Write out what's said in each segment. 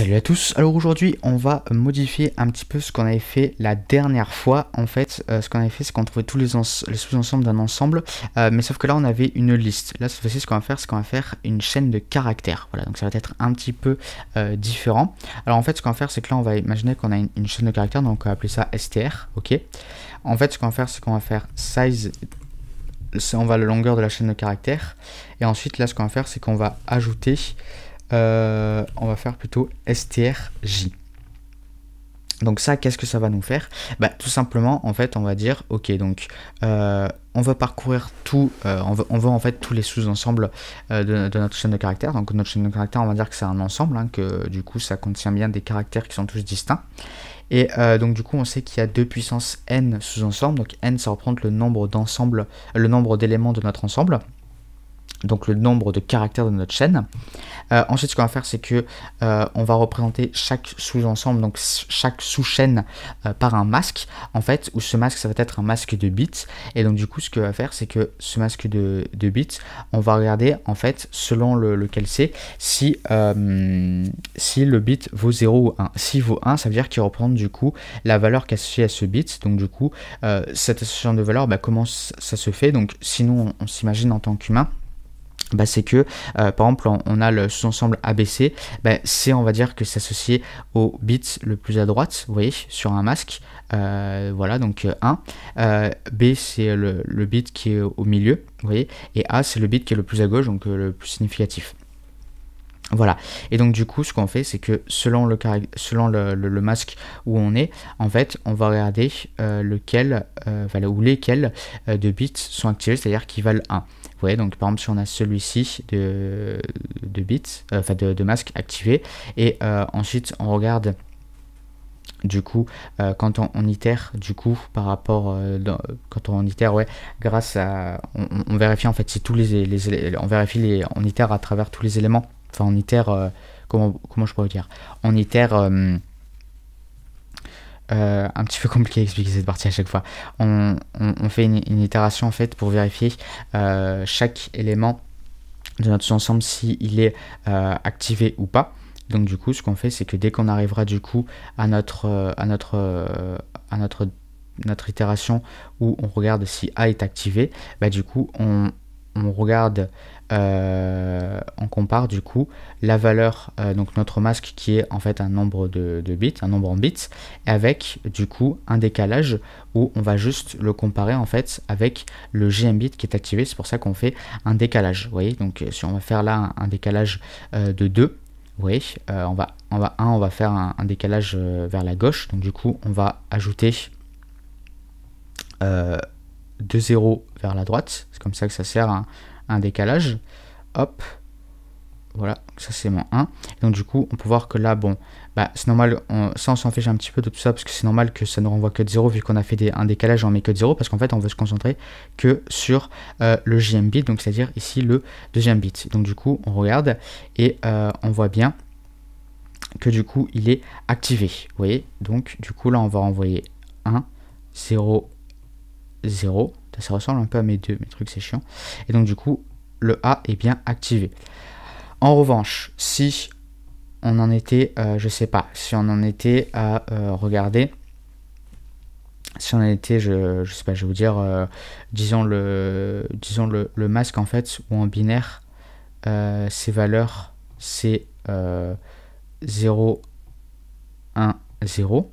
Salut à tous, alors aujourd'hui on va modifier un petit peu ce qu'on avait fait la dernière fois. En fait ce qu'on avait fait c'est qu'on trouvait tous les sous-ensembles d'un ensemble, mais sauf que là on avait une liste. Là cette fois-ci ce qu'on va faire c'est qu'on va faire une chaîne de caractères. Voilà, donc ça va être un petit peu différent. Alors en fait ce qu'on va faire c'est que là on va imaginer qu'on a une chaîne de caractères, donc on va appeler ça str, ok. En fait ce qu'on va faire c'est qu'on va faire size, on va la longueur de la chaîne de caractères, et ensuite là ce qu'on va faire c'est qu'on va ajouter on va faire plutôt strj. Donc ça, qu'est-ce que ça va nous faire? Tout simplement, en fait, on va dire, ok, donc on va parcourir tout, on veut en fait tous les sous-ensembles de notre chaîne de caractères. Donc notre chaîne de caractères, on va dire que c'est un ensemble, hein, que du coup ça contient bien des caractères qui sont tous distincts. Et donc du coup on sait qu'il y a 2 puissance n sous-ensembles. Donc n ça représente le nombre d'ensembles, le nombre d'éléments de notre ensemble, donc le nombre de caractères de notre chaîne. Ensuite ce qu'on va faire c'est que on va représenter chaque sous-ensemble, donc chaque sous-chaîne par un masque, en fait, où ce masque ça va être un masque de bits. Et donc du coup ce qu'on va faire c'est que ce masque de bits, on va regarder en fait selon lequel c'est, si le bit vaut 0 ou 1. S'il vaut 1, ça veut dire qu'il représente du coup la valeur qui est associée à ce bit. Donc du coup cette association de valeur, comment ça se fait? Donc sinon on s'imagine en tant qu'humain, c'est que par exemple on a le sous-ensemble ABC, C on va dire que c'est associé au bit le plus à droite, vous voyez, sur un masque, voilà, donc 1, B c'est le bit qui est au milieu, vous voyez, et A c'est le bit qui est le plus à gauche, donc le plus significatif. Voilà, et donc du coup ce qu'on fait c'est que selon le masque où on est, en fait on va regarder lequel ou lesquels de bits sont activés, c'est-à-dire qui valent 1. Vous voyez, donc par exemple si on a celui-ci de bits, de masque activé, et ensuite on regarde du coup quand on itère, du coup par rapport quand on itère, ouais, grâce à on vérifie en fait si tous on itère à travers tous les éléments. Enfin, on itère, comment je pourrais dire? On itère, un petit peu compliqué à expliquer cette partie à chaque fois. On fait une itération en fait pour vérifier chaque élément de notre sous-ensemble s'il est activé ou pas. Donc du coup, ce qu'on fait, c'est que dès qu'on arrivera du coup à notre itération où on regarde si A est activé, du coup on regarde, on compare du coup la valeur, donc notre masque qui est en fait un nombre de bits, un nombre en bits, avec du coup un décalage où on va juste le comparer en fait avec le GM bit qui est activé. C'est pour ça qu'on fait un décalage, vous voyez. Donc si on va faire là un décalage de 2, vous voyez, on va faire un décalage vers la gauche, donc du coup on va ajouter 2 0 vers la droite, c'est comme ça que ça sert à un décalage. Hop, voilà, ça c'est mon 1. Et donc du coup on peut voir que là, bon, c'est normal, ça on s'en fiche un petit peu de tout ça, parce que c'est normal que ça ne renvoie que de 0 vu qu'on a fait un décalage, on met que de 0, parce qu'en fait on veut se concentrer que sur le JM bit, donc c'est à dire ici le deuxième bit. Donc du coup on regarde et on voit bien que du coup il est activé, vous voyez. Donc du coup là on va renvoyer 1 0 0, ça ressemble un peu à mes trucs, c'est chiant. Et donc du coup le A est bien activé. En revanche, si on en était, je sais pas, si on en était à regarder, si on en était, je sais pas, je vais vous dire, disons le masque en fait, ou en binaire, ses valeurs c'est 0 1 0,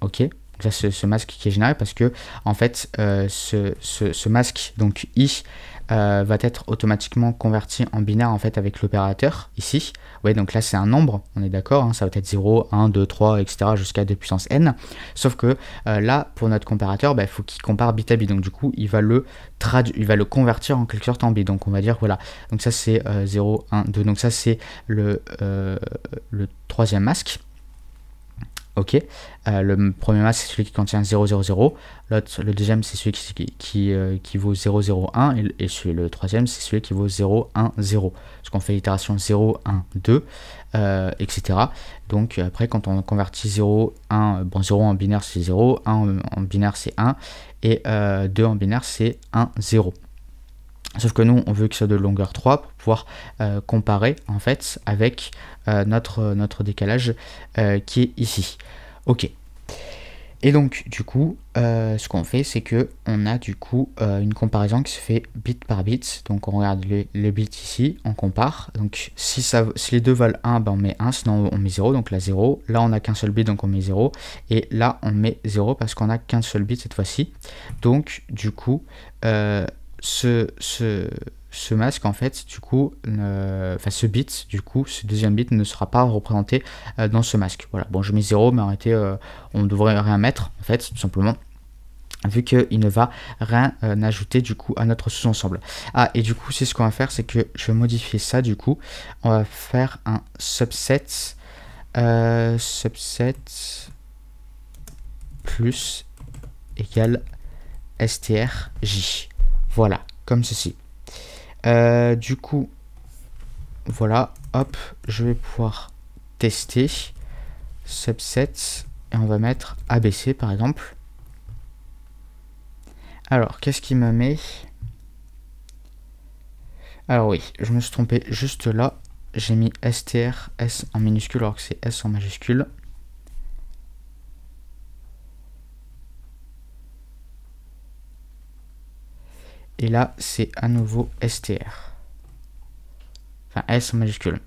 ok. Là, ce masque qui est généré parce que en fait ce masque, donc i, va être automatiquement converti en binaire en fait avec l'opérateur ici. Ouais, donc là c'est un nombre, on est d'accord, hein, ça va être 0, 1, 2, 3, etc. jusqu'à 2 puissance n. Sauf que là, pour notre comparateur, il faut qu'il compare bit à bit. Donc du coup, il va le convertir en quelque sorte en bit. Donc on va dire, voilà, donc ça c'est 0, 1, 2. Donc ça c'est le troisième masque. Ok, le premier masque c'est celui qui contient 0, 0, 0, le deuxième c'est celui qui vaut 0, 0, 1, et le troisième c'est celui qui vaut 0, 1, 0. Parce qu'on fait l'itération 0, 1, 2, etc. Donc après quand on convertit 0, 1, bon 0 en binaire c'est 0, 1 en binaire c'est 1, et 2 en binaire c'est 1, 0. Sauf que nous, on veut que ça soit de longueur 3 pour pouvoir comparer en fait avec notre décalage qui est ici. Ok. Et donc du coup, ce qu'on fait, c'est que on a du coup une comparaison qui se fait bit par bit. Donc on regarde les bits ici, on compare. Donc si les deux valent 1, ben on met 1, sinon on met 0, donc là 0. Là on n'a qu'un seul bit, donc on met 0. Et là on met 0 parce qu'on n'a qu'un seul bit cette fois-ci. Donc du coup, ce masque en fait du coup ce bit du coup ce deuxième bit ne sera pas représenté dans ce masque. Voilà, bon je mets 0 mais en réalité on ne devrait rien mettre en fait tout simplement vu qu'il ne va rien ajouter du coup à notre sous-ensemble. Ah, et du coup c'est ce qu'on va faire, c'est que je vais modifier ça. Du coup on va faire un subset plus égale strj. Voilà, comme ceci. Du coup, voilà, hop, je vais pouvoir tester subset et on va mettre ABC par exemple. Alors, qu'est-ce qu'il me met? Alors oui, je me suis trompé juste là. J'ai mis str s en minuscule alors que c'est s en majuscule. Et là, c'est à nouveau str. Enfin, s en majuscule.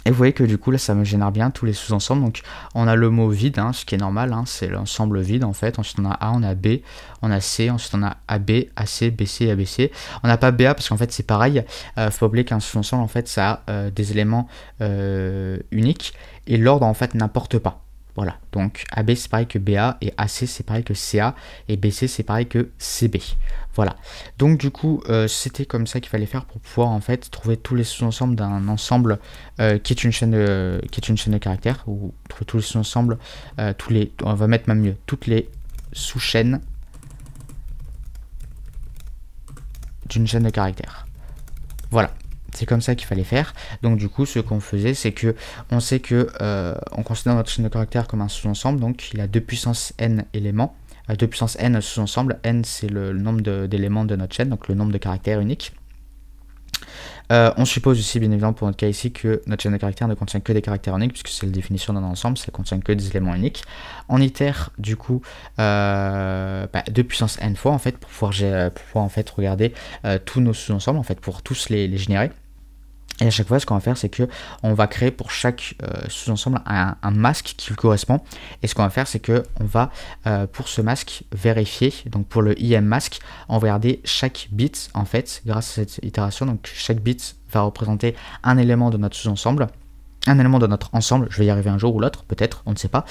Et vous voyez que du coup, là, ça me génère bien tous les sous-ensembles. Donc, on a le mot vide, hein, ce qui est normal. Hein, c'est l'ensemble vide, en fait. Ensuite, on a A, on a B, on a C. Ensuite, on a AB, AC, BC et ABC. On n'a pas BA parce qu'en fait, c'est pareil. Faut pas oublier qu'un sous-ensemble, en fait, ça a des éléments uniques. Et l'ordre, en fait, n'importe pas. Voilà, donc AB c'est pareil que BA, et AC c'est pareil que CA, et BC c'est pareil que CB. Voilà, donc du coup c'était comme ça qu'il fallait faire pour pouvoir en fait trouver tous les sous-ensembles d'un ensemble qui est une chaîne de caractères, ou trouver tous les sous-ensembles, on va mettre même mieux, toutes les sous-chaînes d'une chaîne de caractères. Voilà. C'est comme ça qu'il fallait faire. Donc du coup, ce qu'on faisait, c'est que on sait que on considère notre chaîne de caractères comme un sous-ensemble. Donc il a 2 puissance n éléments, 2 puissance n sous-ensemble. N c'est le nombre d'éléments de notre chaîne, donc le nombre de caractères uniques. On suppose aussi, bien évidemment, pour notre cas ici, que notre chaîne de caractères ne contient que des caractères uniques, puisque c'est la définition d'un ensemble, ça contient que des éléments uniques. On itère, du coup, 2 puissance n fois, en fait, pour pouvoir en fait, regarder tous nos sous-ensembles, en fait, pour tous les générer. Et à chaque fois, ce qu'on va faire, c'est que on va créer pour chaque sous-ensemble un masque qui lui correspond. Et ce qu'on va faire, c'est que on va, pour ce masque, vérifier. Donc pour le IM masque, on va regarder chaque bit, en fait, grâce à cette itération. Donc chaque bit va représenter un élément de notre sous-ensemble, un élément de notre ensemble. Je vais y arriver un jour ou l'autre, peut-être, on ne sait pas.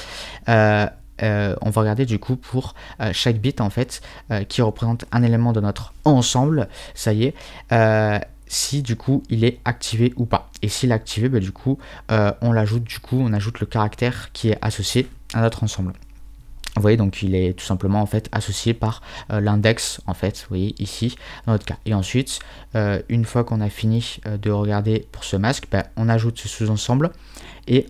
On va regarder du coup pour chaque bit, en fait, qui représente un élément de notre ensemble. Ça y est. Si du coup il est activé ou pas. Et s'il est activé, bah, du coup on ajoute le caractère qui est associé à notre ensemble. Vous voyez, donc il est tout simplement en fait associé par l'index, en fait, vous voyez ici dans notre cas. Et ensuite, une fois qu'on a fini de regarder pour ce masque, bah, on ajoute ce sous-ensemble et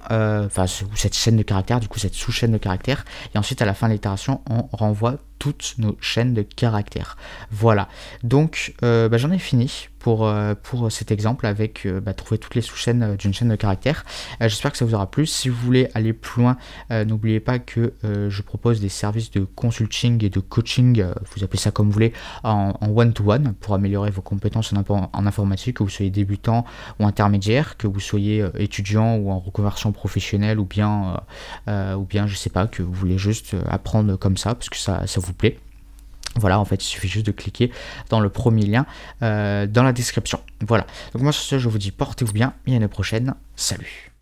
cette chaîne de caractères, du coup cette sous-chaîne de caractères. Et ensuite à la fin de l'itération, on renvoie toutes nos chaînes de caractères. Voilà, donc j'en ai fini pour cet exemple avec trouver toutes les sous-chaînes d'une chaîne de caractères. J'espère que ça vous aura plu. Si vous voulez aller plus loin, n'oubliez pas que je propose des services de consulting et de coaching, vous appelez ça comme vous voulez, en one-to-one pour améliorer vos compétences en informatique, que vous soyez débutant ou intermédiaire, que vous soyez étudiant ou en reconversion professionnelle, ou bien je sais pas, que vous voulez juste apprendre comme ça parce que ça vous plaît. Voilà, en fait, il suffit juste de cliquer dans le premier lien dans la description. Voilà, donc moi sur ce, je vous dis portez-vous bien et à la prochaine. Salut!